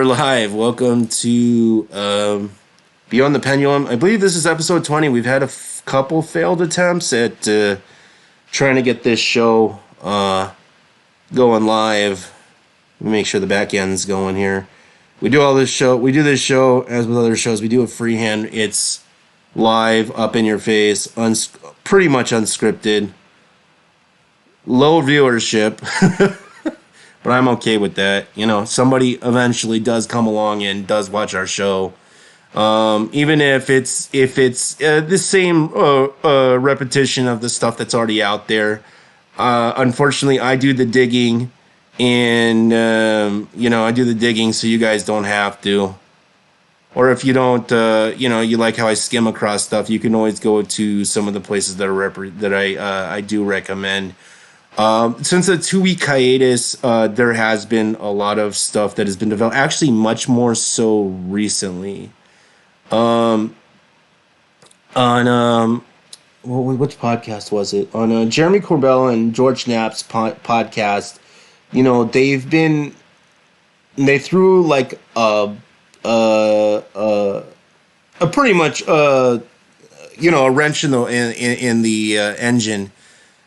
live. Welcome to Beyond the Pendulum. I believe this is episode 20. We've had a couple failed attempts at trying to get this show going live. Let me make sure the back end's going here. We do this show as with other shows. We do it freehand. It's live, up in your face, pretty much unscripted. Low viewership. But I'm okay with that. You know, somebody eventually does come along and does watch our show. Even if it's the same repetition of the stuff that's already out there. Unfortunately, I do the digging, and I do the digging so you guys don't have to. Or if you don't, you like how I skim across stuff, you can always go to some of the places that I do recommend. Since a 2-week hiatus, there has been a lot of stuff that has been developed. Actually, much more so recently. On which podcast was it? On Jeremy Corbell and George Knapp's podcast. You know, they threw like a pretty much a wrench in the engine.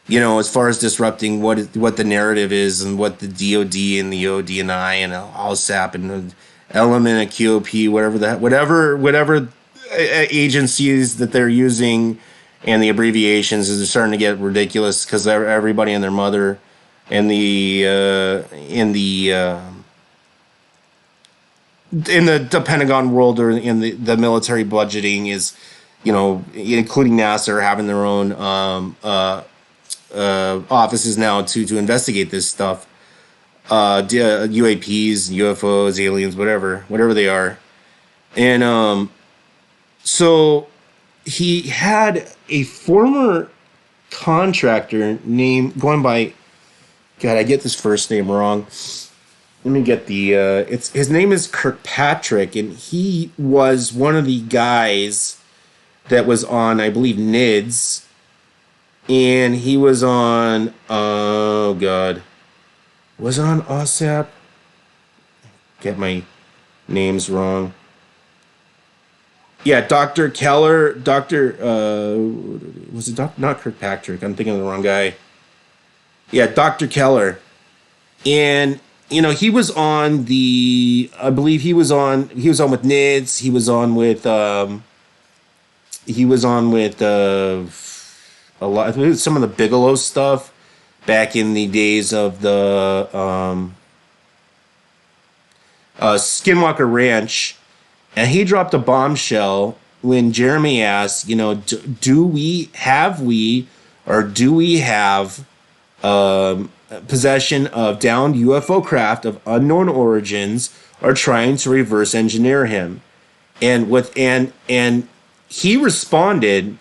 You know, as far as disrupting what the narrative is and what the DOD and the ODNI and ALSAP and the element of QOP, whatever agencies that they're using and the abbreviations is starting to get ridiculous because everybody and their mother and the Pentagon world or in the military budgeting is, including NASA, are having their own offices now to investigate this stuff, UAPs, UFOs, aliens, whatever they are. And so he had a former contractor going by, God, I get this first name wrong. Let me get his name is Kirkpatrick, and he was one of the guys that was on, I believe, NIDS. And he was on, oh God, was it on OSAP? Get my names wrong. Yeah, Dr. Keller, was it not Kirkpatrick? I'm thinking of the wrong guy. Yeah, Dr. Keller. And, he was on I believe he was on with NIDS. He was on with a lot, some of the Bigelow stuff back in the days of the Skinwalker Ranch, and he dropped a bombshell when Jeremy asked, do we have possession of downed UFO craft of unknown origins, or trying to reverse engineer him, and he responded,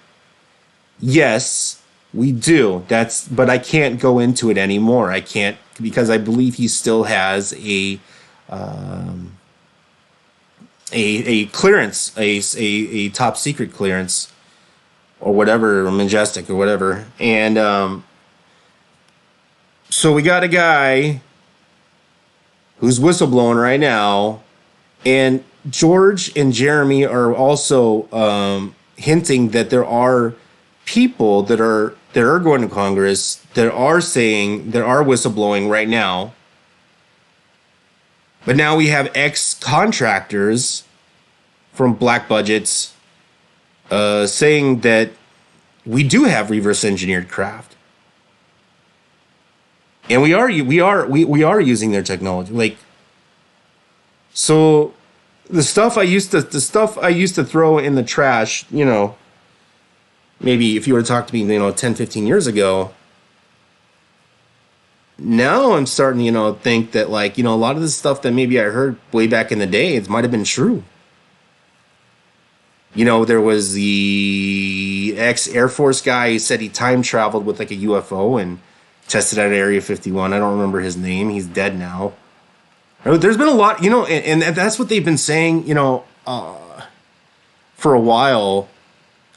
yes, we do. But I can't go into it anymore. I can't, because I believe he still has a clearance, a top secret clearance, or whatever, or majestic or whatever. And so we got a guy who's whistleblowing right now, and George and Jeremy are also hinting that there are people that are going to Congress that are whistleblowing right now. But now we have ex-contractors from black budgets saying that we do have reverse engineered craft, and we are using their technology. Like, so the stuff I used to throw in the trash, maybe if you were to talk to me, 10, 15 years ago, now I'm starting, think that, like, a lot of the stuff that maybe I heard way back in the day, it might have been true. There was the ex-Air Force guy who said he time traveled with like a UFO and tested out Area 51. I don't remember his name. He's dead now. There's been a lot, and that's what they've been saying, for a while.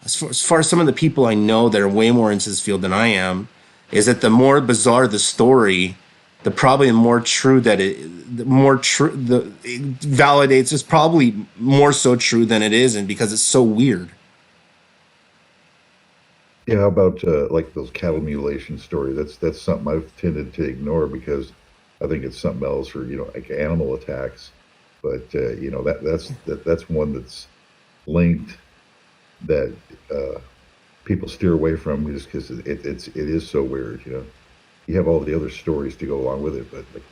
As far as some of the people I know that are way more into this field than I am, is that the more bizarre the story, the probably more true that the more true the it validates is probably more so true than it isn't because it's so weird. Yeah, how about like those cattle mutilation stories? That's something I've tended to ignore because I think it's something else, or like animal attacks. But that's one that's linked that people steer away from just because it is so weird. You have all the other stories to go along with it, but like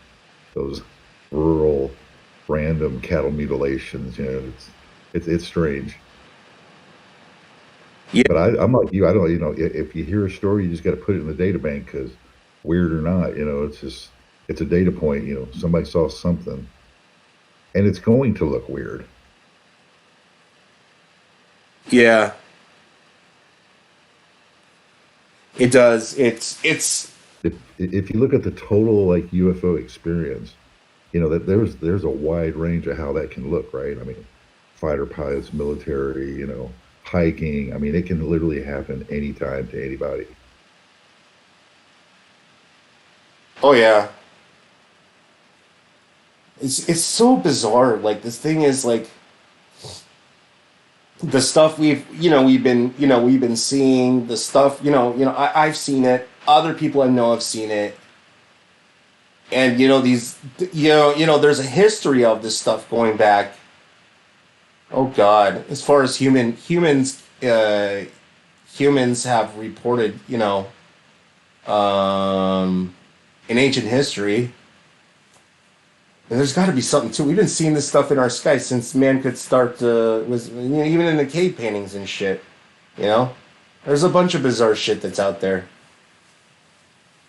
those rural random cattle mutilations, it's strange. Yeah, But I'm like you. I don't. If you hear a story, you just got to put it in the data bank because, weird or not, it's a data point. Somebody saw something, and it's going to look weird. yeah, it does. It's If you look at the total like UFO experience, that there's a wide range of how that can look, right? I mean, fighter pilots, military, hiking. I mean, it can literally happen anytime to anybody. oh yeah, it's so bizarre. Like this thing is like the stuff we've been seeing the stuff I've seen it, other people I know have seen it, and these there's a history of this stuff going back, oh god, as far as humans have reported, um in ancient history. And there's got to be something too. We've been seeing this stuff in our sky since man could start was even in the cave paintings and shit. You know, there's a bunch of bizarre shit that's out there.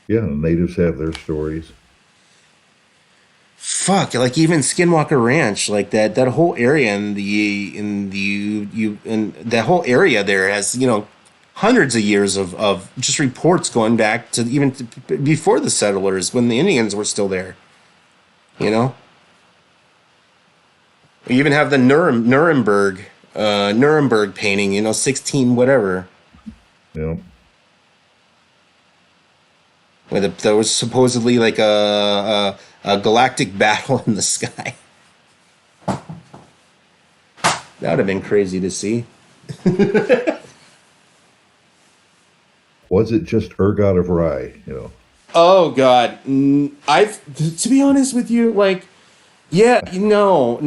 Yeah, the natives have their stories. Fuck, like even Skinwalker Ranch, like that whole area in the you and that whole area there has hundreds of years of just reports going back to even before the settlers when the Indians were still there. You know, we even have the Nuremberg painting. 16 whatever. You know, There was supposedly like a galactic battle in the sky. That would have been crazy to see. was it just Ergot of Rye? Oh God, I've to be honest with you, like, yeah, no,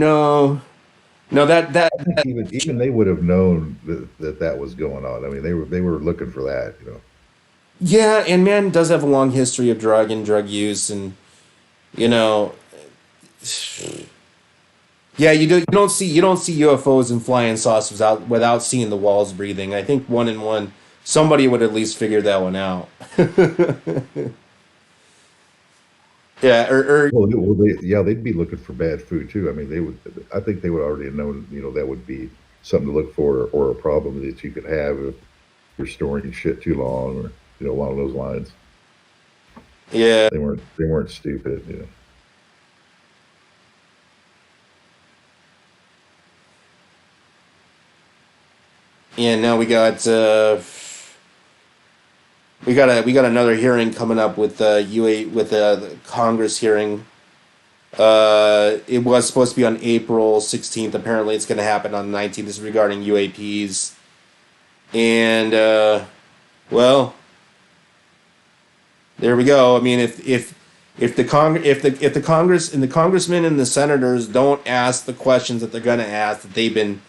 I think even they would have known that was going on. I mean, they were looking for that. yeah, and man does have a long history of drug use, and you know, yeah, you don't see UFOs and flying saucers without seeing the walls breathing. I think one in one, somebody would at least figure that one out. Yeah, or Yeah, they'd be looking for bad food too. I mean, they would. I think they would already have known. That would be something to look for, or a problem that you could have if you're storing shit too long, or along those lines. yeah, They weren't stupid. yeah. Now we got another hearing coming up with UA with the Congress hearing. It was supposed to be on April 16th. Apparently, it's going to happen on the 19th. This is regarding UAPs, and well, there we go. I mean, if the Congress and the congressmen and the senators don't ask the questions that they're going to ask, that they've been,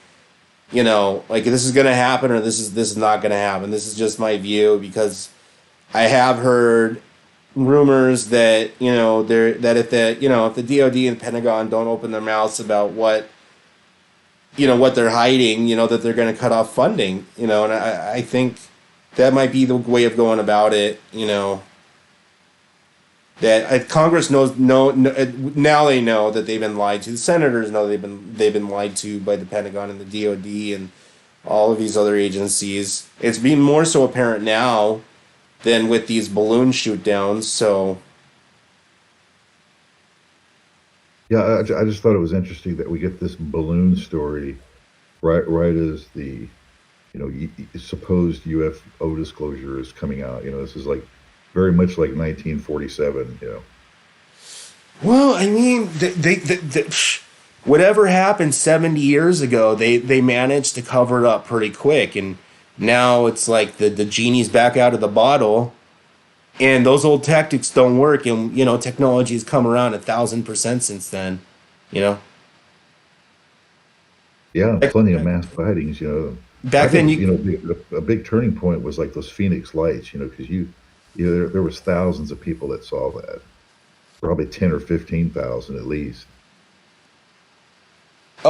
like this is going to happen or this is not going to happen. This is just my view because I have heard rumors that if the DoD and the Pentagon don't open their mouths about what they're hiding, that they're going to cut off funding, and I think that might be the way of going about it, that Congress knows now they know that they've been lied to. The senators know they've been lied to by the Pentagon and the DoD and all of these other agencies. It's being more so apparent now than with these balloon shoot downs. So Yeah, I just thought it was interesting that we get this balloon story right as the supposed UFO disclosure is coming out. This is like very much like 1947. Well, I mean, whatever happened 70 years ago, they managed to cover it up pretty quick, and now it's like the genie's back out of the bottle, and those old tactics don't work, and technology has come around 1,000% since then, you know. Yeah, Back, plenty of mass sightings. I back then, think you a big turning point was like those Phoenix lights. Because there was thousands of people that saw that, probably 10 or 15,000 at least,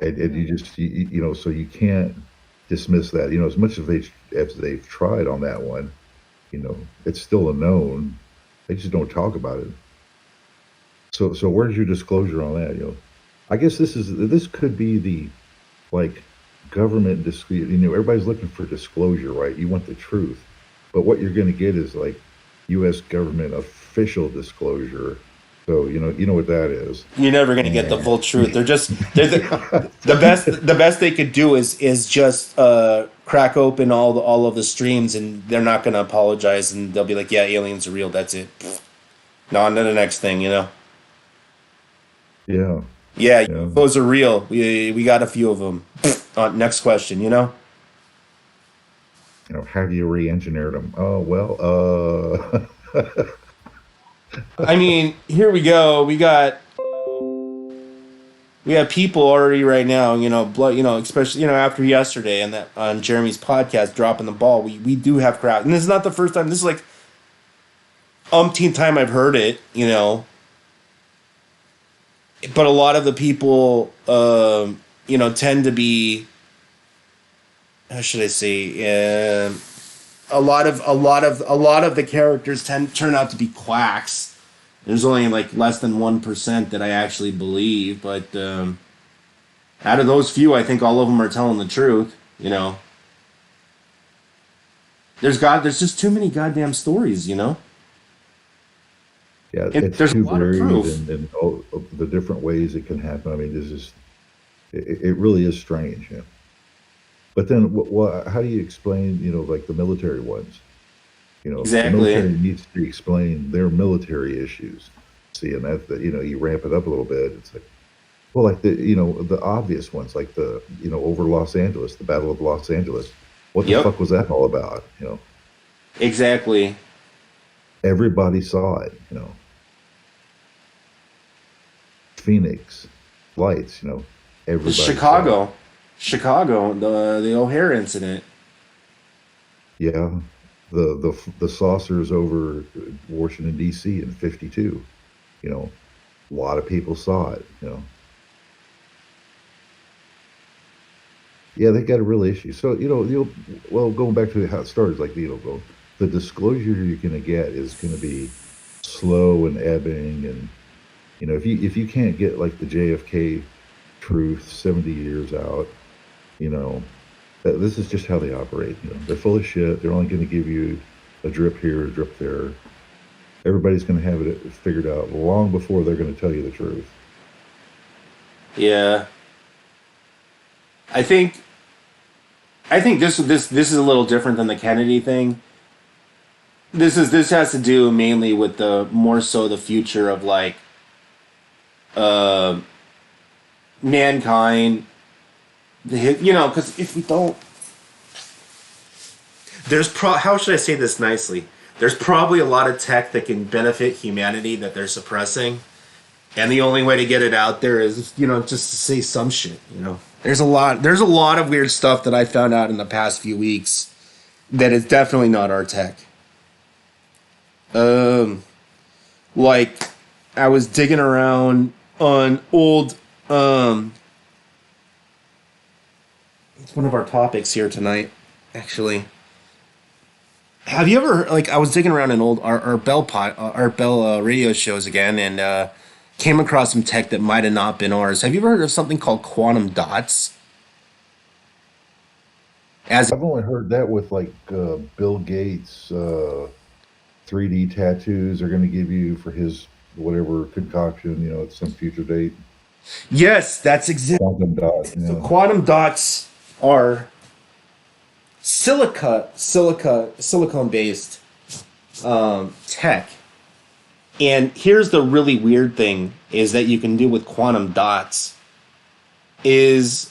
and so you can't dismiss that. As much as they've tried on that one, it's still a known. They just don't talk about it. So where's your disclosure on that? I guess this could be the like government disclosure. Everybody's looking for disclosure, right? You want the truth, but what you're going to get is like U.S. government official disclosure. So you know what that is. you're never gonna get the And full truth. They're the best they could do is just crack open all of the streams, and they're not gonna apologize, and they'll be like, yeah, aliens are real. That's it. No, on to the next thing. yeah, Yeah, yeah. UFOs are real. We got a few of them. Next question. How do you re-engineer them? Oh well, I mean, here we go. We have people already right now. Blood. Especially after yesterday and that on Jeremy's podcast dropping the ball. We do have crowd, and this is not the first time. This is like umpteenth time I've heard it. But a lot of the people, tend to be, how should I say, a lot of the characters turn out to be quacks. There's only like less than 1% that I actually believe, but out of those few, I think all of them are telling the truth. There's just too many goddamn stories. yeah. And It's there's a too lot of varied, proof. and all of the different ways it can happen. I mean, this is it really is strange. Yeah. But then, how do you explain, like the military ones? The Exactly. military needs to explain their military issues. See, and that you ramp it up a little bit. It's like, well, like the obvious ones, like over Los Angeles, the Battle of Los Angeles. What the Yep. fuck was that all about? Exactly. Everybody saw it. Phoenix lights. Everybody saw it. Chicago, the O'Hare incident. Yeah, the saucers over Washington D.C. in '52. You know, a lot of people saw it. Yeah, they got a real issue. So well, going back to how it started, like the disclosure you're going to get is going to be slow and ebbing, and if you can't get like the JFK truth 70 years out, you know this is just how they operate. They're full of shit. They're only going to give you a drip here, a drip there. Everybody's going to have it figured out long before they're going to tell you the truth. Yeah. I think this is a little different than the Kennedy thing. This has to do mainly with the more so the future of like uh mankind. Because if we don't, how should I say this nicely? There's probably a lot of tech that can benefit humanity that they're suppressing, and the only way to get it out there is just to say some shit. There's a lot of weird stuff that I found out in the past few weeks that is definitely not our tech. um like I was digging around on old, it's one of our topics here tonight, actually. Have you ever, like, I was digging around in old our Bell radio shows again, and came across some tech that might have not been ours. Have you ever heard of something called quantum dots? As I've only heard that with like Bill Gates. 3D tattoos are going to give you for his whatever concoction, at some future date. Yes, that's exactly. Quantum dot. So Yeah. quantum dots are silicone based tech, And here's the really weird thing is that you can do with quantum dots is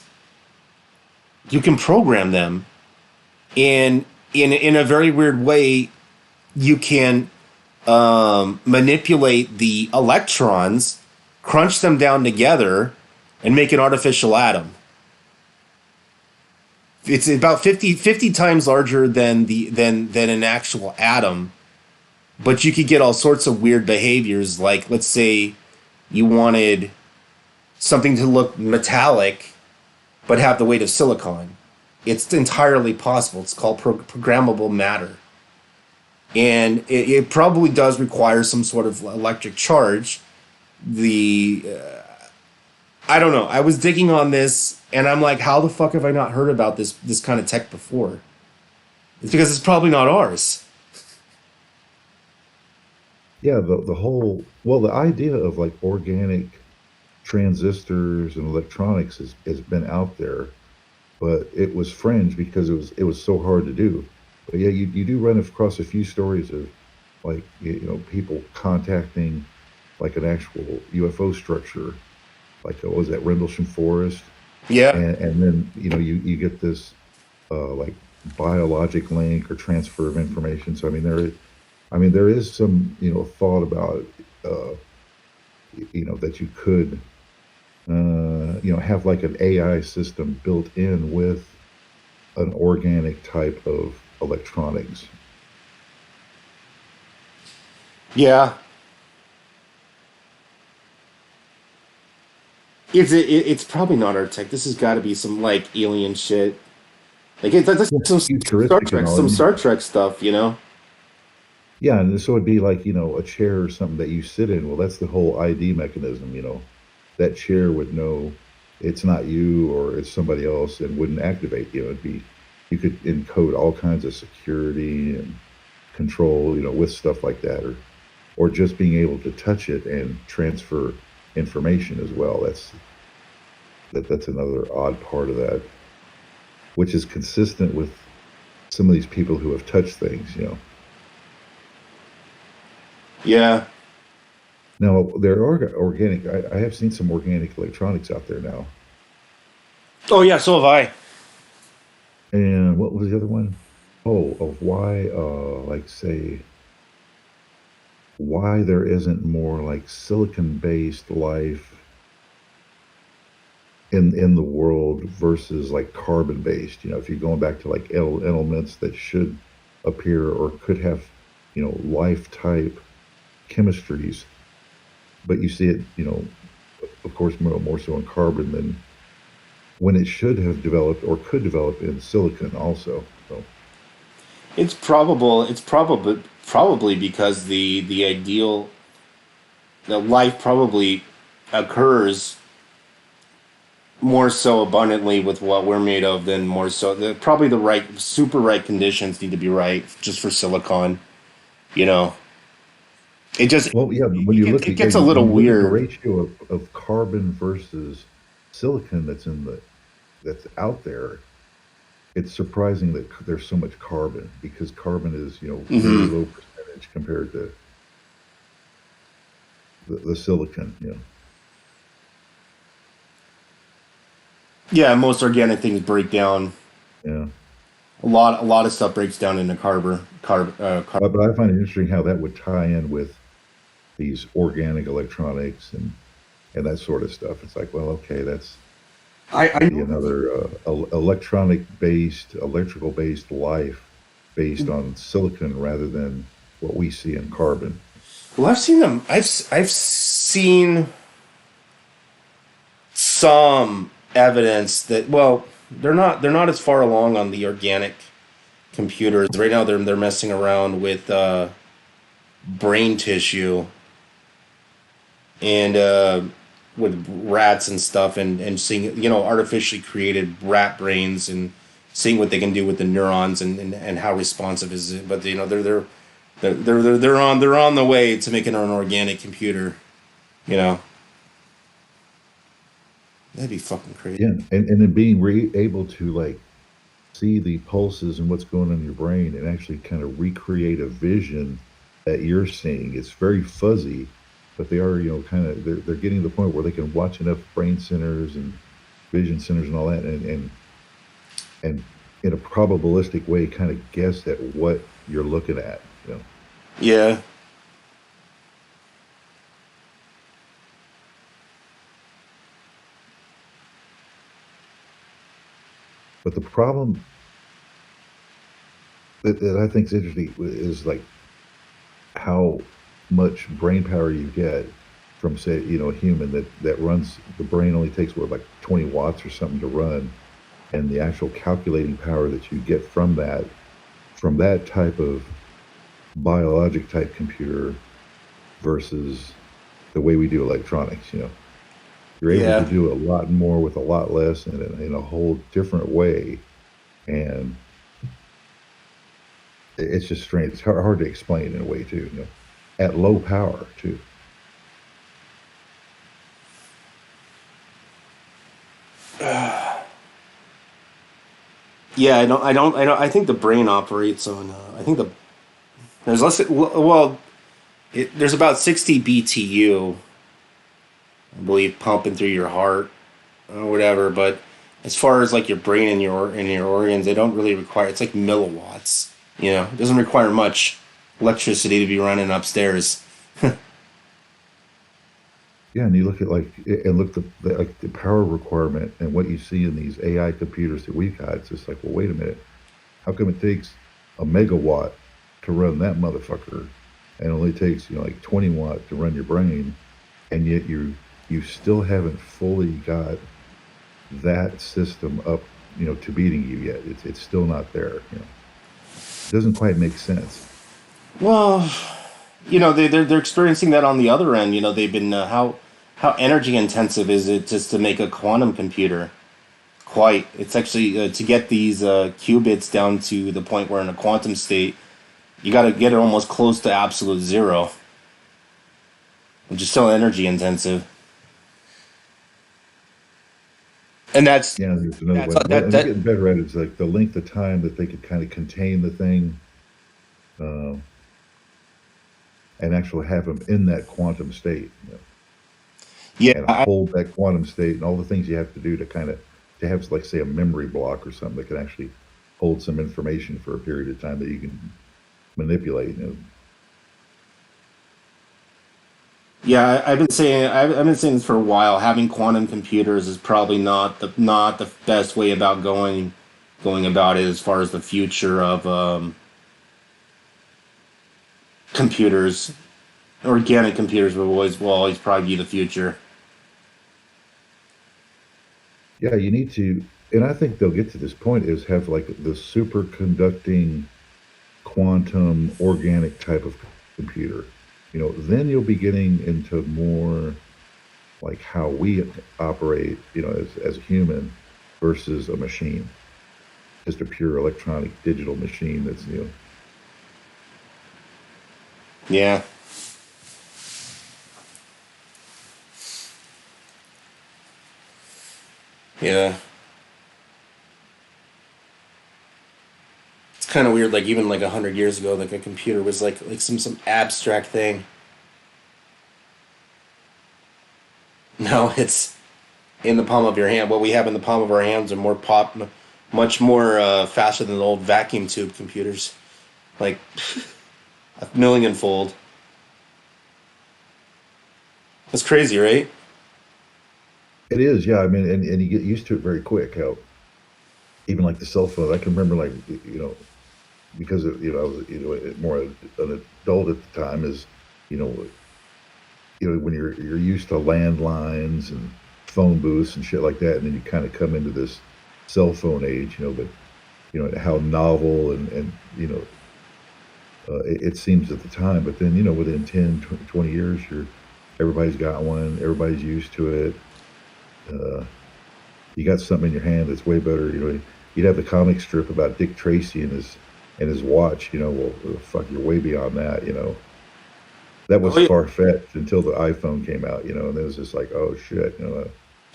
you can program them, and in a very weird way you can manipulate the electrons, crunch them down together, and make an artificial atom. It's about 50 times larger than than an actual atom, but you could get all sorts of weird behaviors. Like, let's say you wanted something to look metallic but have the weight of silicon. It's entirely possible. It's called programmable matter. And it probably does require some sort of electric charge. The I don't know. I was digging on this, and I'm like, how the fuck have I not heard about this kind of tech before? It's because it's probably not ours. Yeah, the whole, well, the idea of like organic transistors and electronics has been out there, but it was fringe because it was so hard to do. But yeah, you do run across a few stories of like people contacting like an actual UFO structure, like what was that Rendlesham Forest, Yeah. and then you get this like biologic link or transfer of information. So I mean there is some thought about uh, that you could have like an AI system built in with an organic type of electronics. Yeah. It's probably not our tech. This has got to be some like alien shit. Like that's Well, futuristic and all. Some Star Trek stuff, you know? Yeah, and so it'd be like, a chair or something that you sit in. Well, that's the whole ID mechanism. That chair would know it's not you or it's somebody else and wouldn't activate. You could encode all kinds of security and control, with stuff like that, or just being able to touch it and transfer information as well. That's another odd part of that, which is consistent with some of these people who have touched things. Yeah. Now there are organic. I have seen some organic electronics out there now. Oh yeah, so have I. And what was the other one? Oh, of why, like say, why there isn't more like silicon-based life in the world versus like carbon-based. If you're going back to like elements that should appear or could have, life type chemistries, but you see it, of course, more so in carbon than when it should have developed or could develop in silicon also. So It's probably because the ideal the life probably occurs more so abundantly with what we're made of than more so probably the right super right conditions need to be right just for silicon, you know. It just well, yeah, when you look it at yeah, gets a you, when little you look at the weird. ratio of carbon versus silicon that's out there, it's surprising that there's so much carbon because carbon is, very Hmm. low percentage compared to the silicon. Yeah, most organic things break down. Yeah. A lot of stuff breaks down into But I find it interesting how that would tie in with these organic electronics and that sort of stuff. It's like, well, okay, that's I could be know. another electrical based life based on silicon rather than what we see in carbon. Well, I've seen them. I've seen some evidence that they're not as far along on the organic computers right now. They're messing around with brain tissue and with rats and stuff, and seeing artificially created rat brains and seeing what they can do with the neurons and how responsive is it. But they're on the way to making an organic computer. You know, that'd be fucking crazy. Yeah, and then being able to like see the pulses and what's going on in your brain and actually kind of recreate a vision that you're seeing. It's very fuzzy, but they are, kind of they're getting to the point where they can watch enough brain centers and vision centers and all that, and in a probabilistic way, kind of guess at what you're looking at. Yeah. But the problem that I think is interesting is like how much brain power you get from, say, a human that runs the brain only takes what, like 20 watts or something to run, and the actual calculating power that you get from that type of biologic type computer versus the way we do electronics. You're able to Yeah. do a lot more with a lot less and in a whole different way, and it's just strange. It's hard to explain in a way too. At low power too. Yeah, I think the brain operates on. I think there's less. Well, there's about 60 BTU, I believe, pumping through your heart or whatever. But as far as like your brain and your organs, they don't really require. It's like milliwatts. It doesn't require much electricity to be running upstairs. Yeah, and you look at like the power requirement and what you see in these AI computers that we've got. It's just like, well, wait a minute. How come it takes a megawatt to run that motherfucker, and only takes like 20 watt to run your brain, and yet you still haven't fully got that system up, to beating you yet. It's still not there. It doesn't quite make sense. Well, they're experiencing that on the other end. They've been how energy intensive is it just to make a quantum computer? Quite. It's actually to get these qubits down to the point where in a quantum state, you got to get it almost close to absolute zero, which is still energy intensive. And Yeah, there's another way. Well, that and they're that getting better at it. It's like the length of time that they could kind of contain the thing, uh, and actually have them in that quantum state, yeah. and hold that quantum state, and all the things you have to do to have, like, say, a memory block or something that can actually hold some information for a period of time that you can manipulate. Yeah, I've been saying this for a while. Having quantum computers is probably not the best way about going about it as far as the future of computers. Organic computers will always probably be the future. Yeah, you need to, and I think they'll get to this point is have like the superconducting quantum organic type of computer. Then you'll be getting into more like how we operate, as a human versus a machine, just a pure electronic digital machine that's, Yeah, yeah. It's kind of weird. Like even like 100 years ago, like a computer was like some abstract thing. No, it's in the palm of your hand. What we have in the palm of our hands are much more faster than the old vacuum tube computers, like a millionfold. That's crazy, right? it is, yeah. I mean, and you get used to it very quick. How even like the cell phone, I can remember, like, because I was, more an adult at the time, is, you know when you're used to landlines and phone booths and shit like that, and then you kind of come into this cell phone age, but how novel and it seems at the time, but then within 10, 20 years, everybody's got one, everybody's used to it. uh, you got something in your hand that's way better. You'd have the comic strip about Dick Tracy and his watch. Well, fuck, you're way beyond that. That was Oh, yeah. far fetched until the iPhone came out. And it was just like, oh shit.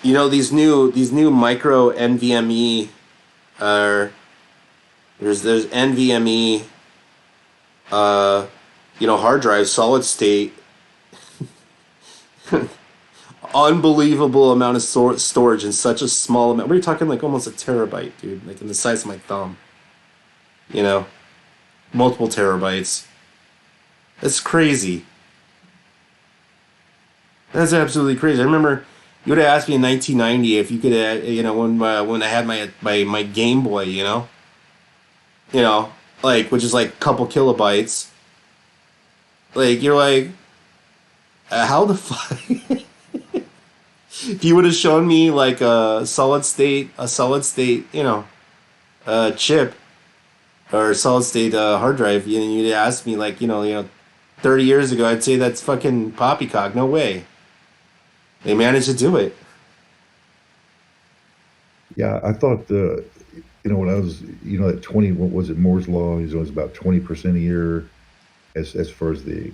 These new micro NVMe are there's NVMe hard drive, solid state, unbelievable amount of storage in such a small amount. We're talking like almost a terabyte, dude, like in the size of my thumb. You know, multiple terabytes. That's crazy. That's absolutely crazy. I remember you would have asked me in 1990 if you could, when I had my Game Boy, you know, like which is like a couple kilobytes. Like you're like, how the fuck? If you would have shown me like a solid state, chip or solid state hard drive, you'd ask me like, 30 years ago, I'd say that's fucking poppycock. No way. They managed to do it. Yeah, I thought when I was at 20, what was it, Moore's law? It was about 20% a year as far as the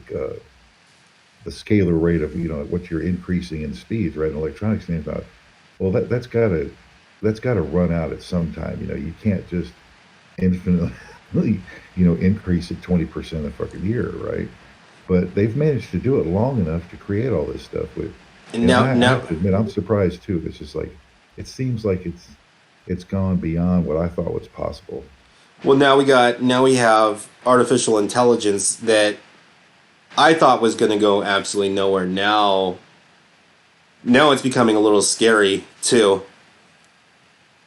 scalar rate of what you're increasing in speeds, right? In electronics standpoint. Well, that's gotta run out at some time. You can't just infinitely increase it 20% a fucking year, right? But they've managed to do it long enough to create all this stuff with, And and now, I now, have to admit I'm surprised too. It's just like it seems like it's gone beyond what I thought was possible. well, now we have artificial intelligence that I thought was going to go absolutely nowhere. Now it's becoming a little scary too,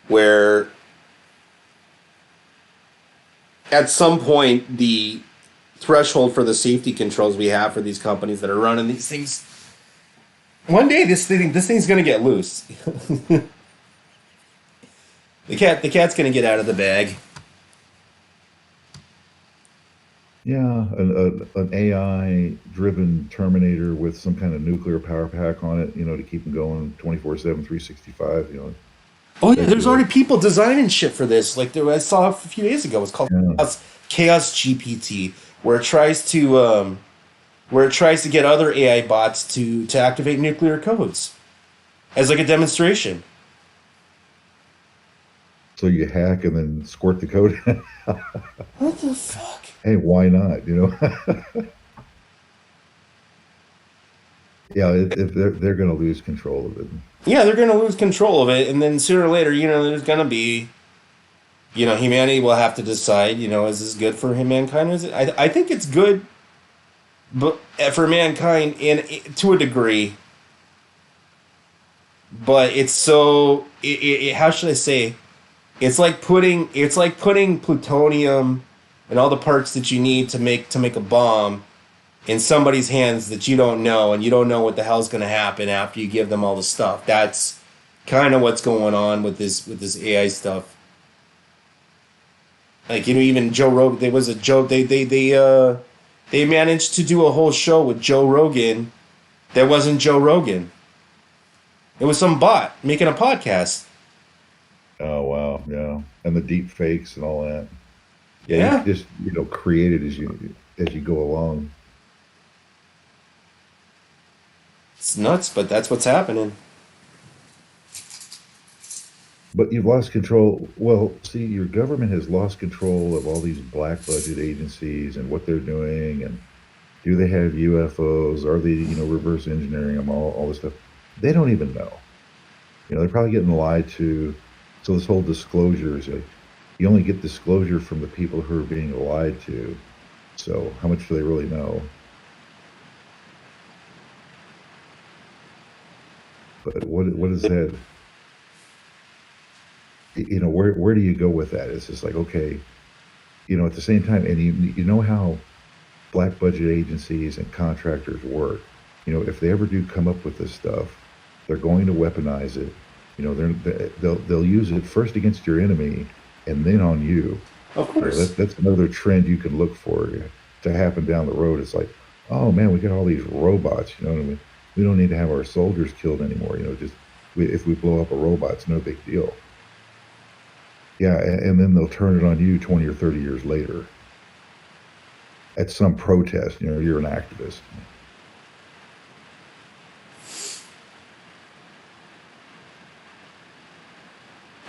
where at some point the threshold for the safety controls we have for these companies that are running these things. One day this thing's gonna get loose. The cat's gonna get out of the bag. Yeah, an AI driven Terminator with some kind of nuclear power pack on it, to keep them going 24/7, 365. Oh yeah, That'd there's do it. already people designing shit for this. Like I saw a few days ago. It's called Yeah. Chaos GPT, where it tries to get other AI bots to activate nuclear codes as like a demonstration. So you hack and then squirt the code. What the fuck? Hey, why not? Yeah, if they're going to lose control of it. Yeah, they're gonna lose control of it, and then sooner or later, there's gonna be, humanity will have to decide, is this good for mankind? Or is it? I think it's good, but for mankind to a degree, but it's so how should I say? It's like putting plutonium and all the parts that you need to make a bomb in somebody's hands that you don't know, and you don't know what the hell's going to happen after you give them all the stuff. That's kind of what's going on with this AI stuff. Like, even Joe Rogan, there was a joke they managed to do a whole show with Joe Rogan that wasn't Joe Rogan. It was some bot making a podcast. Oh wow, yeah, and the deep fakes and all that. Yeah, you can Yeah, just create it as you go along. it's nuts, but that's what's happening. But you've lost control. Well, see, your government has lost control of all these black budget agencies and what they're doing, and do they have UFOs? Are they, reverse engineering them? All this stuff. They don't even know. They're probably getting lied to. So this whole disclosure is like, you only get disclosure from the people who are being lied to. So how much do they really know? But what is that? Where do you go with that? It's just like, okay, at the same time, and you know how black budget agencies and contractors work. If they ever do come up with this stuff, they're going to weaponize it. They'll use it first against your enemy and then on you. Of course. That's another trend you can look for to happen down the road. It's like, oh man, we got all these robots. You know what I mean? We don't need to have our soldiers killed anymore. Just if we blow up a robot, it's no big deal. Yeah, and then they'll turn it on you 20 or 30 years later at some protest. You're an activist.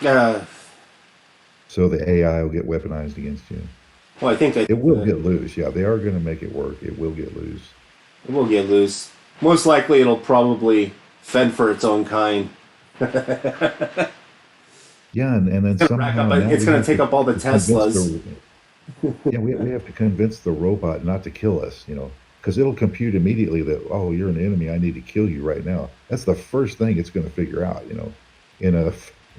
Uh, So the AI will get weaponized against you. Well, I It think will get loose. Yeah, they are going to make it work. It will get loose. it will get loose. Most likely, it'll probably fend for its own kind. Yeah, and then somehow now It's we gonna have take up all the to convince Teslas. the yeah we have to convince the robot not to kill us, because it'll compute immediately that, oh, you're an enemy, I need to kill you right now. That's the first thing it's going to figure out, in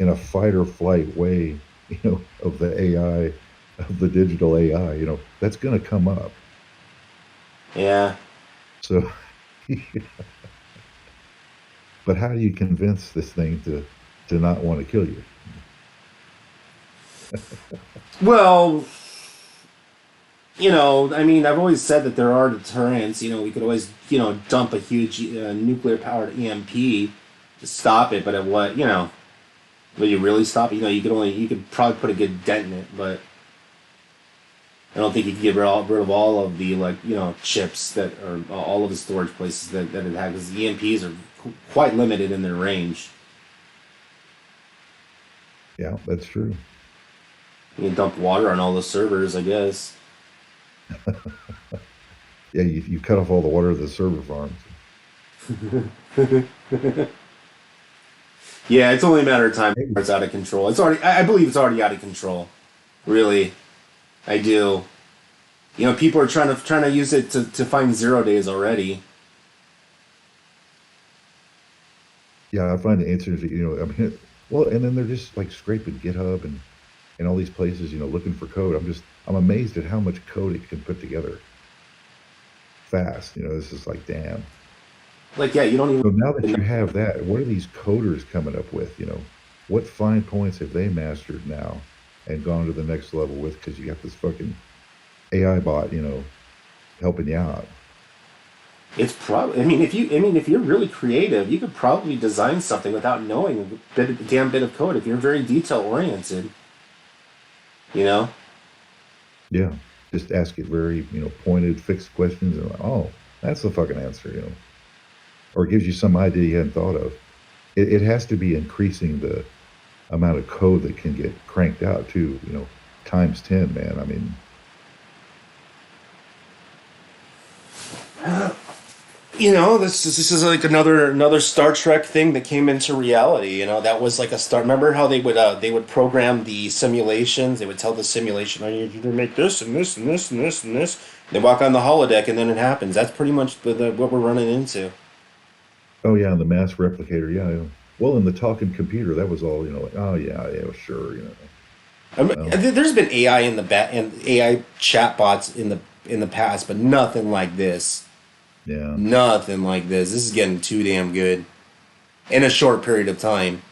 a fight or flight way, of the AI, of the digital AI, that's going to come up. Yeah. So, but how do you convince this thing to not want to kill you? Well, I mean, I've always said that there are deterrents. We could always, dump a huge nuclear-powered EMP to stop it. But at what, will you really stop it? You could probably put a good dent in it, but I don't think you can get rid of all of the chips that are all of the storage places that it has, because the EMPs are quite limited in their range. Yeah, that's true. You can dump water on all the servers, I guess. Yeah, you cut off all the water to the server farms. Yeah, it's only a matter of time Hey, before it's out of control. I believe it's already out of control. Really, I do. People are trying to use it to find 0 days already. yeah, I find the answers, I mean, well, and then they're just like scraping GitHub and all these places, looking for code. I'm amazed at how much code it can put together fast. This is like, damn. Like, yeah, you don't So now even. that you have that, what are these coders coming up with? What fine points have they mastered now and gone to the next level with? Because you got this fucking AI bot, helping you out. It's probably. If you're really creative, you could probably design something without knowing a damn bit of code. If you're very detail oriented, you know. Yeah. Just ask it very, pointed, fixed questions, and like, oh, that's the fucking answer. Or it gives you some idea you hadn't thought of. It has to be increasing the amount of code that can get cranked out too, times 10, man. I mean, This is like another Star Trek thing that came into reality. That was like a start. Remember how they would program the simulations? They would tell the simulation, "I need you to make this and this and this and this and this." They walk on the holodeck, and then it happens. That's pretty much what we're running into. oh yeah, and the mass replicator, yeah. Yeah. Well, in the talking computer, that was all, like, oh yeah, yeah, well, sure, well, There's been AI in the and AI chatbots in the past, but nothing like this. yeah. Nothing like this. This is getting too damn good in a short period of time.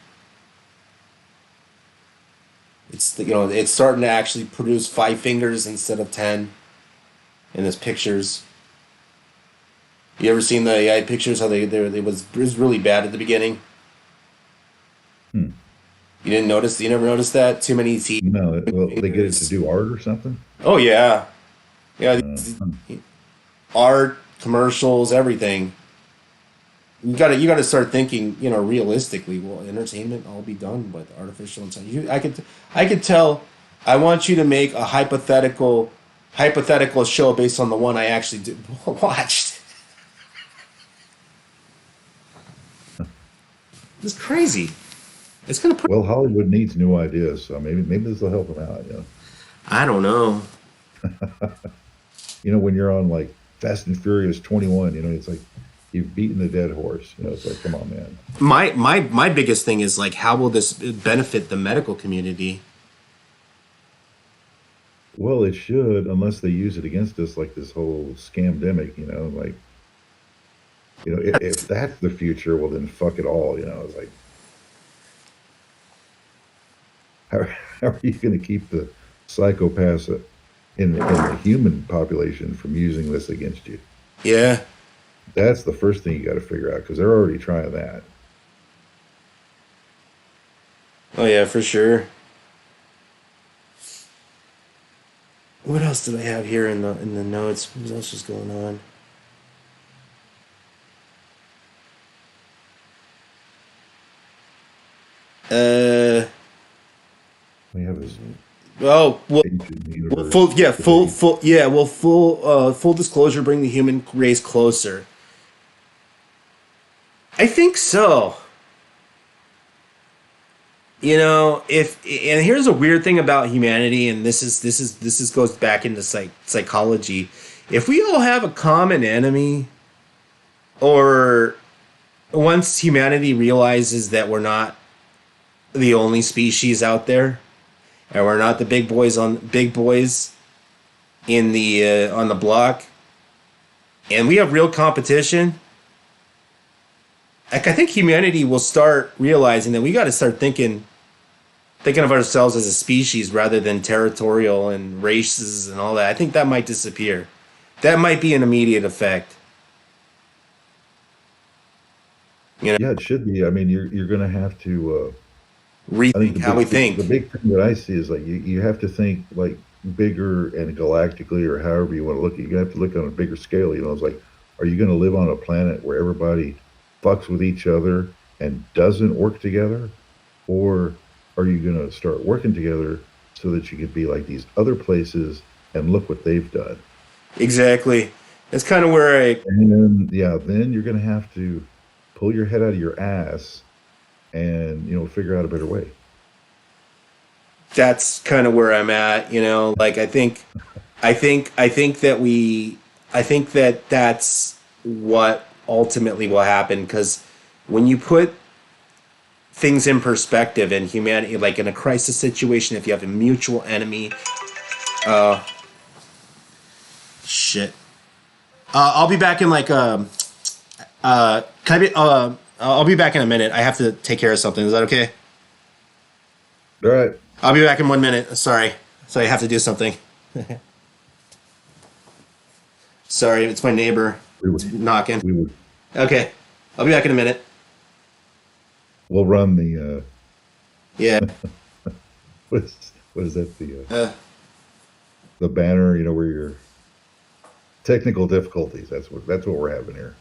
It's starting to actually produce 5 fingers instead of 10 in its pictures. You ever seen the AI pictures? How it was really bad at the beginning. Hmm. You didn't notice? You never noticed that? Too many teeth, No, well, they get it to fingers. do art or something. Oh yeah, yeah. Huh. Art, commercials, everything. You gotta start thinking, realistically. Will entertainment all be done with artificial intelligence? I could tell. I want you to make a hypothetical show based on the one I actually watched. It's crazy. It's gonna put. Well, Hollywood needs new ideas, so maybe this will help them out. I don't know. When you're on like Fast and Furious 21, it's like you've beaten the dead horse. It's like, come on, man. My biggest thing is like, how will this benefit the medical community? Well, it should, unless they use it against us, like this whole scamdemic. Like, if that's the future, well then fuck it all. It's like, how, how are you going to keep the psychopaths in the human population from using this against you? Yeah. That's the first thing you got to figure out, because they're already trying that. Oh yeah, for sure. What else did I have here in the notes? What else is going on? Uh, We have this. Oh, well, ancient well, universe to be. full disclosure, bring the human race closer. I think so. If and here's a weird thing about humanity, and this is goes back into psychology. If we all have a common enemy, or once humanity realizes that we're not the only species out there, and we're not the big boys in the on the block, and we have real competition, like I think humanity will start realizing that we got to start thinking of ourselves as a species rather than territorial and races and all that. I think that might disappear. That might be an immediate effect. You know, Yeah, it should be. I mean, you're going to have to. I think rethink how we the think. big thing that I see is like you have to think like bigger and galactically, or however you want to look at it. You have to look on a bigger scale. It's like, are you going to live on a planet where everybody fucks with each other and doesn't work together, or are you going to start working together so that you could be like these other places and look what they've done? Exactly. That's kind of where I. And then, yeah, then you're going to have to pull your head out of your ass and figure out a better way. That's kind of where I'm at. Like I think that I think that that's what ultimately will happen because when you put things in perspective in humanity, like in a crisis situation, if you have a mutual enemy, uh, shit. I'll be back in like can I be I'll be back in a minute. I have to take care of something. Is that okay? All right. I'll be back in 1 minute. Sorry, I have to do something. Sorry, it's my neighbor. We It's would, knocking. we would, Okay, I'll be back in a minute. we'll run the, Yeah. what is that? Uh, The banner, where you're technical difficulties. That's what we're having here.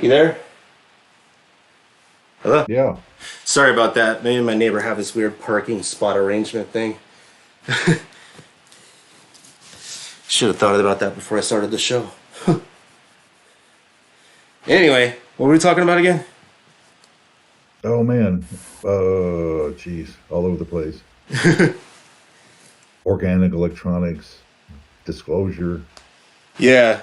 You there? Hello? Yeah. Sorry about that. Maybe my neighbor have this weird parking spot arrangement thing. Should have thought about that before I started the show. Anyway, what were we talking about again? Oh man. Geez, all over the place. Organic electronics, disclosure. Yeah.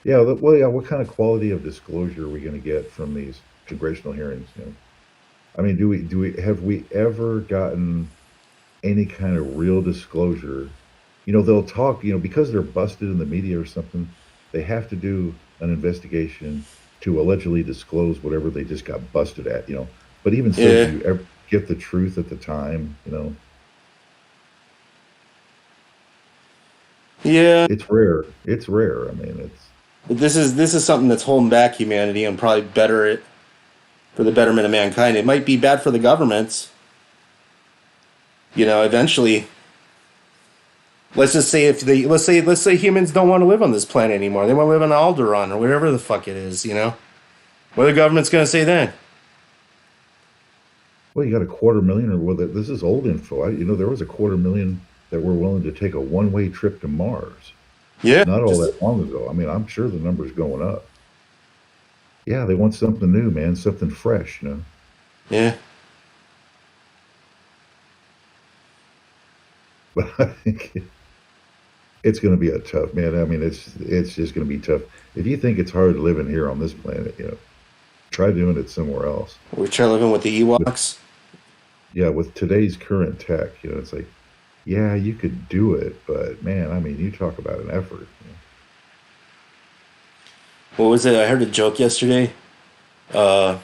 Yeah. Well, yeah. What kind of quality of disclosure are we going to get from these congressional hearings? I mean, have we ever gotten any kind of real disclosure? They'll talk. Because they're busted in the media or something, they have to do an investigation to allegedly disclose whatever they just got busted at. But even so, do Yeah. you ever get the truth at the time? Yeah. It's rare. It's rare. I mean, it's This is something that's holding back humanity and probably better it for the betterment of mankind. It might be bad for the governments. Eventually, let's just say if they let's say humans don't want to live on this planet anymore. They want to live on Alderaan or whatever the fuck it is. What are the government's gonna say then? well, you got a quarter million, or well, this is old info. There was a quarter million that were willing to take a one-way trip to Mars Yeah. not all Just that long ago. I mean, I'm sure the number's going up. Yeah, they want something new, man, something fresh. yeah. But I think it's going to be a tough, man. I mean, it's just going to be tough. If you think it's hard living here on this planet, try doing it somewhere else. We try living with the With Ewoks. Yeah, with today's current tech, it's like, yeah, you could do it, but man, I mean, you talk about an effort. What was it? I heard a joke yesterday. Uh,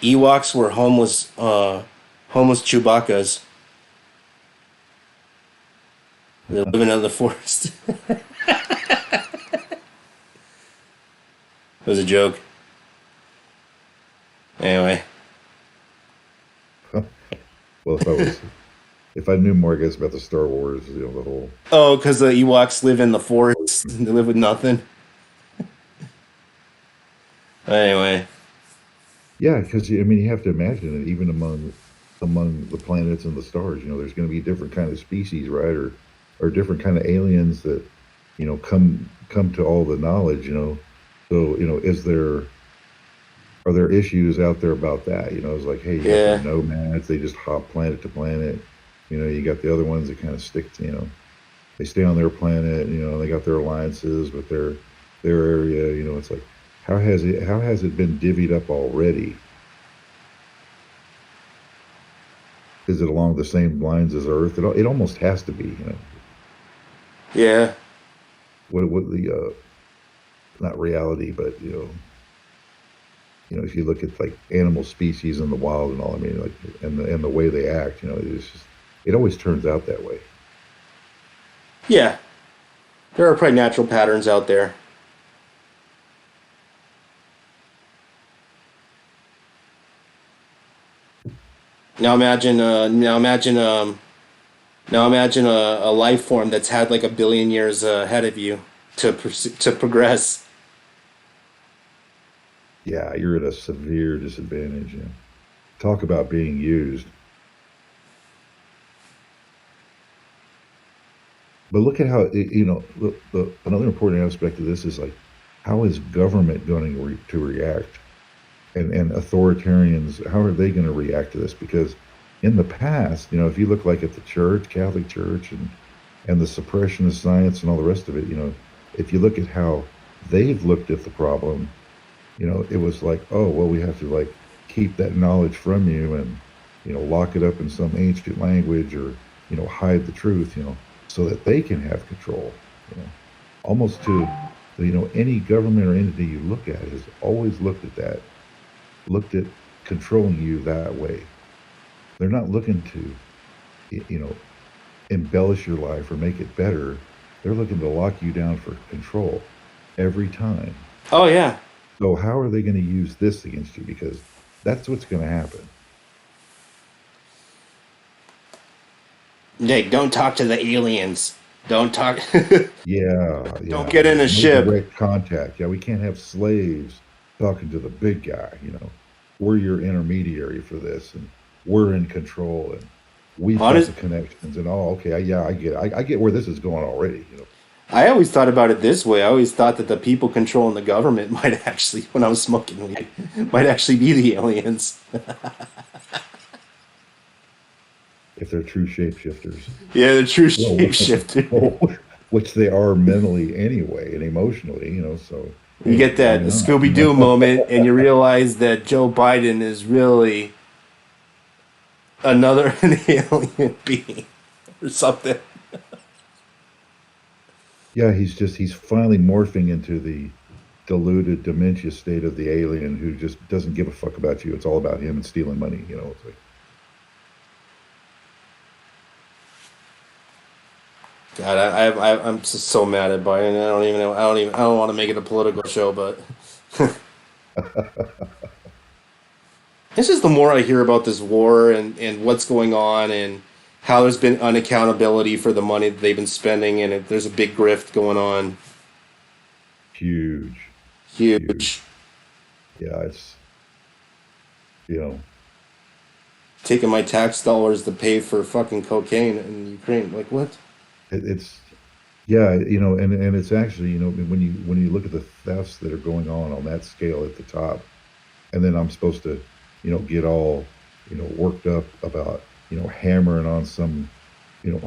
Ewoks were homeless Chewbacca's. They're living in the forest. It was a joke. Anyway. Well, if I knew more, I guess, about the Star Wars, the whole. Oh, because the Ewoks live in the forest. They live with nothing. Anyway. Yeah, because I mean, you have to imagine it. Even among the planets and the stars, there's going to be different kind of species, right? Or different kind of aliens that come to all the knowledge. So are there issues out there about that? It's like, hey, you got the Yeah. nomads; they just hop planet to planet. You got the other ones that kind of stick to, they stay on their planet. They got their alliances with their area. It's like, how has it been divvied up already? Is it along the same lines as Earth? It almost has to be. Yeah. What the not reality, but if you look at like animal species in the wild and all, I mean, like, and the way they act, it always turns out that way. Yeah. There are probably natural patterns out there. Now imagine a life form that's had like a billion years ahead of you to progress. Yeah, you're at a severe disadvantage. Talk about being used. But look at how another important aspect of this is like, how is government going to react, and authoritarians, how are they going to react to this? Because in the past, if you look like at the church, Catholic Church, and the suppression of science and all the rest of it, if you look at how they've looked at the problem, it was like, oh, well, we have to like keep that knowledge from you and, lock it up in some ancient language, or, hide the truth, so that they can have control, you know, almost to, any government or entity you look at has always looked at that, looked at controlling you that way. They're not looking to, you know, embellish your life or make it better. They're looking to lock you down for control every time. Oh yeah. So how are they going to use this against you? Because that's what's going to happen. Nick, don't talk to the aliens. Don't talk. Yeah, Don't yeah. get in a No ship. direct contact. Yeah, we can't have slaves. talking to the big guy. We're your intermediary for this, and we're in control, and we've got Honest, the connections, and okay, yeah, I get, I get where this is going already. I always thought about it this way. I always thought that the people controlling the government might actually, when I was smoking weed, might actually be the aliens. If they're true shapeshifters, Yeah, the true well, shapeshifter. well, which they are mentally anyway and emotionally, so You hey, get why that not? Scooby Doo moment, and you realize that Joe Biden is really another an alien being or something. Yeah, he's finally morphing into the deluded dementia state of the alien who just doesn't give a fuck about you. It's all about him and stealing money. It's like, God, I'm just so mad at Biden. I don't even know. I don't want to make it a political show, but it's just the more I hear about this war and what's going on and how there's been unaccountability for the money that they've been spending, and there's a big grift going on. huge, huge. Huge. Yeah, it's you know, Taking my tax dollars to pay for fucking cocaine in Ukraine. Like, what? it's yeah, and it's actually, when you look at the thefts that are going on that scale at the top, and then I'm supposed to, get all, worked up about, hammering on some,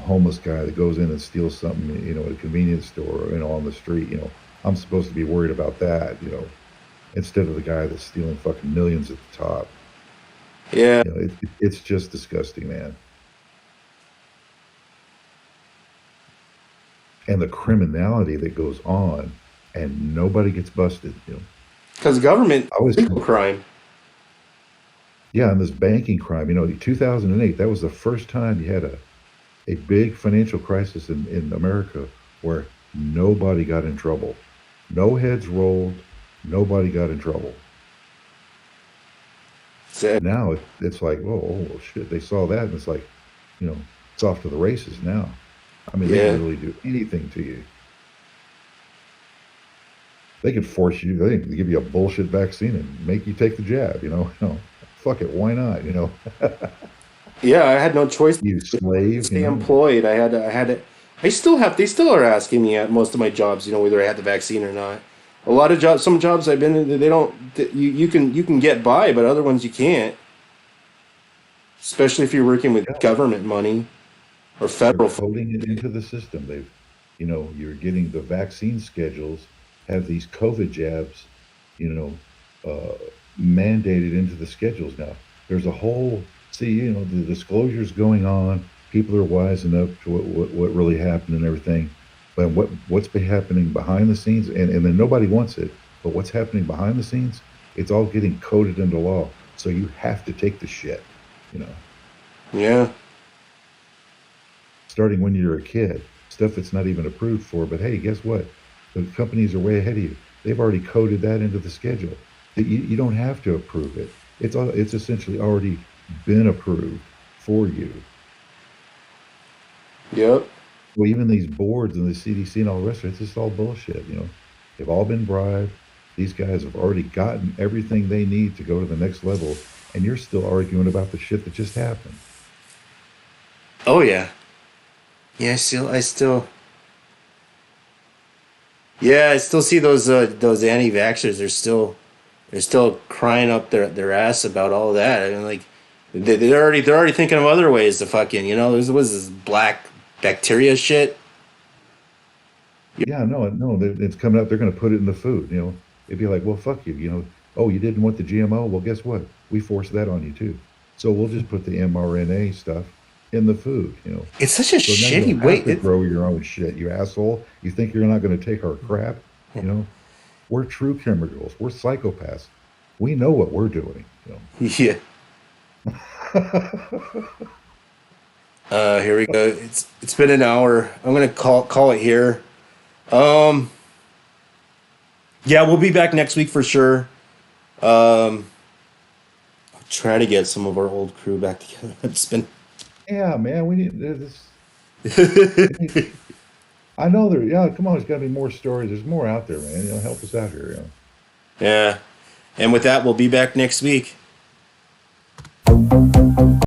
homeless guy that goes in and steals something, at a convenience store, or, on the street. I'm supposed to be worried about that, instead of the guy that's stealing fucking millions at the top. Yeah. It's just disgusting, man. And the criminality that goes on, and nobody gets busted. Because government, I was, legal crime. yeah, and this banking crime, 2008, that was the first time you had a big financial crisis in America where nobody got in trouble. No heads rolled, nobody got in trouble. Said, Now it's like, oh shit, they saw that, and it's like, you know, it's off to the races now. I mean, they can yeah. literally do anything to you. They could force you, they can give you a bullshit vaccine and make you take the jab, fuck it, why not, Yeah, I had no choice. you slave, Stay employed. I had to, I still have, they still are asking me at most of my jobs, whether I had the vaccine or not. A lot of jobs, some jobs I've been in, they don't, you can get by, but other ones you can't, especially if you're working with yeah, government money or they're federal. coding it into the system. You're getting the vaccine schedules, have these COVID jabs, you know, uh, mandated into the schedules now. There's a whole, see, the disclosures going on. People are wising up to what really happened and everything. But what's been happening behind the scenes, and then nobody wants it, but what's happening behind the scenes, it's all getting coded into law. So you have to take the shit, you know. Yeah. Starting when you're a kid, stuff that's not even approved for. But hey, guess what? The companies are way ahead of you. They've already coded that into the schedule. That you don't have to approve it. It's essentially already been approved for you. Yep. Well, even these boards and the CDC and all the rest of it, it's just all bullshit. They've all been bribed. These guys have already gotten everything they need to go to the next level, and you're still arguing about the shit that just happened. Oh yeah. Yeah, yeah, I still see those anti-vaxxers. They're still crying up their ass about all that. I mean, like they're already thinking of other ways to fucking there was this black bacteria shit. Yeah, no, no, it's coming up. They're going to put it in the food. It'd be like, well, fuck you. Oh, you didn't want the GMO? Well, guess what? We forced that on you too. So we'll just put the mRNA stuff in the food. It's such a So now you don't shitty way. have to grow your own shit, you asshole. You think you're not going to take our crap? You know, we're true chemicals. We're psychopaths. We know what we're doing. Yeah. Here we go. It's been an hour. I'm gonna call it here. Um, yeah, we'll be back next week for sure. Um, I'll try to get some of our old crew back together. It's been Yeah, man, we need this. I know. Yeah, come on, there's got to be more stories. There's more out there, man. Help us out here. yeah. And with that, we'll be back next week.